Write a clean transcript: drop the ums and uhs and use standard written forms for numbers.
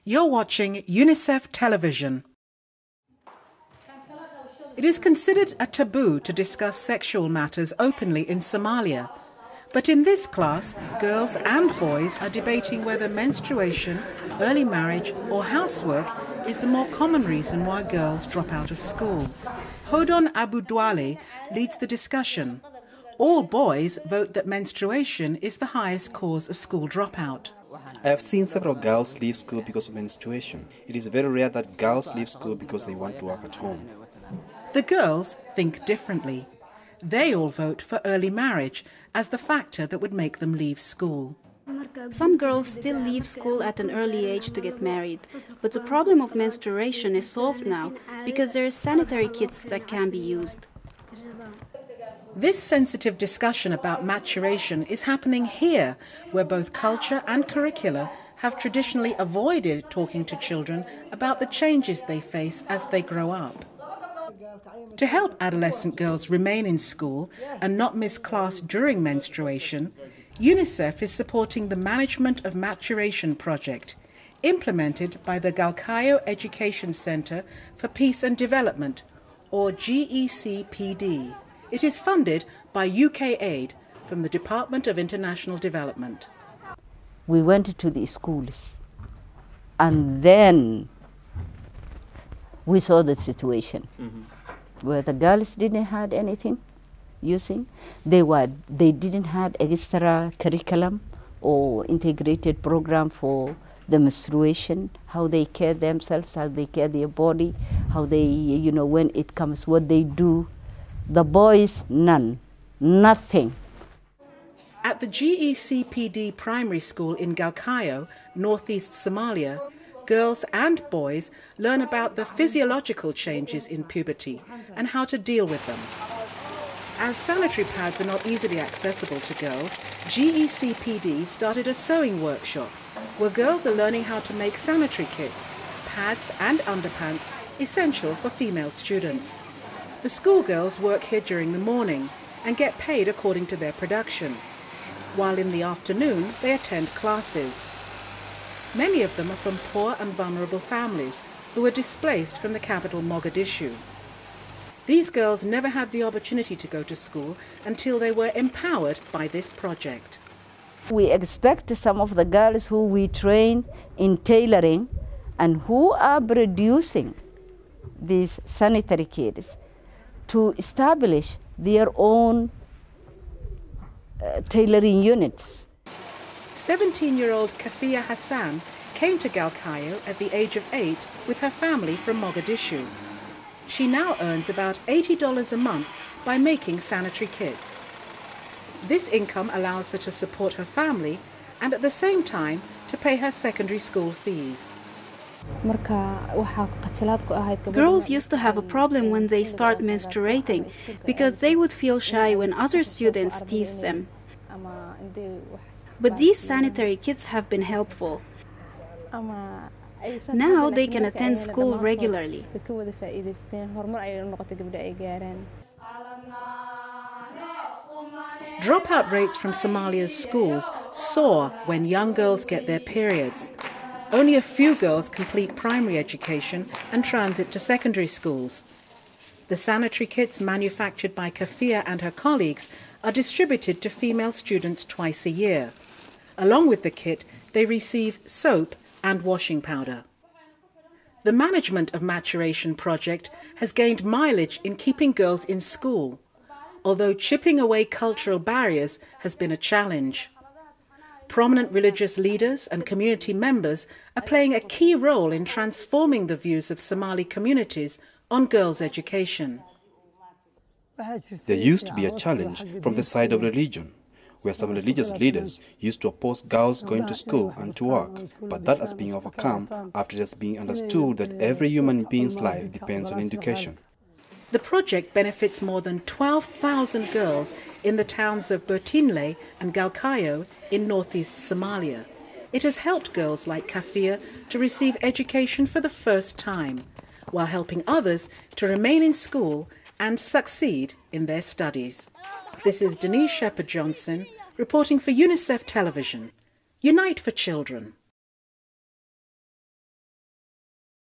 You're watching UNICEF Television. It is considered a taboo to discuss sexual matters openly in Somalia. But in this class, girls and boys are debating whether menstruation, early marriage or housework is the more common reason why girls drop out of school. Hodon Abu Dwale leads the discussion. All boys vote that menstruation is the highest cause of school dropout. I have seen several girls leave school because of menstruation. It is very rare that girls leave school because they want to work at home. The girls think differently. They all vote for early marriage as the factor that would make them leave school. Some girls still leave school at an early age to get married, but the problem of menstruation is solved now because there are sanitary kits that can be used. This sensitive discussion about maturation is happening here, where both culture and curricula have traditionally avoided talking to children about the changes they face as they grow up. To help adolescent girls remain in school and not miss class during menstruation, UNICEF is supporting the Management of Maturation project, implemented by the Galkayo Education Center for Peace and Development, or GECPD. It is funded by UK aid from the Department of International Development. We went to the schools and then we saw the situation where the girls didn't have anything using. They didn't have extra curriculum or integrated program for the menstruation, how they care themselves, how they care their body, how they, when it comes, what they do. The boys, nothing. At the GECPD primary school in Galkayo, northeast Somalia, girls and boys learn about the physiological changes in puberty and how to deal with them. As sanitary pads are not easily accessible to girls, GECPD started a sewing workshop where girls are learning how to make sanitary kits, pads and underpants essential for female students. The schoolgirls work here during the morning and get paid according to their production, while in the afternoon they attend classes. Many of them are from poor and vulnerable families who were displaced from the capital Mogadishu. These girls never had the opportunity to go to school until they were empowered by this project. We expect some of the girls who we train in tailoring and who are producing these sanitary kits to establish their own tailoring units. 17-year-old Kafia Hassan came to Galkayo at the age of 8 with her family from Mogadishu. She now earns about $80 a month by making sanitary kits. This income allows her to support her family and at the same time to pay her secondary school fees. Girls used to have a problem when they start menstruating because they would feel shy when other students teased them. But these sanitary kits have been helpful. Now they can attend school regularly. Dropout rates from Somalia's schools soar when young girls get their periods. Only a few girls complete primary education and transit to secondary schools. The sanitary kits manufactured by Kafia and her colleagues are distributed to female students twice a year. Along with the kit, they receive soap and washing powder. The Management of Maturation project has gained mileage in keeping girls in school, although chipping away cultural barriers has been a challenge. Prominent religious leaders and community members are playing a key role in transforming the views of Somali communities on girls' education. There used to be a challenge from the side of religion, where some religious leaders used to oppose girls going to school and to work, but that has been overcome after it has been understood that every human being's life depends on education. The project benefits more than 12,000 girls in the towns of Bertinle and Galkayo in northeast Somalia. It has helped girls like Kafia to receive education for the first time, while helping others to remain in school and succeed in their studies. This is Denise Shepherd-Johnson reporting for UNICEF Television. Unite for Children.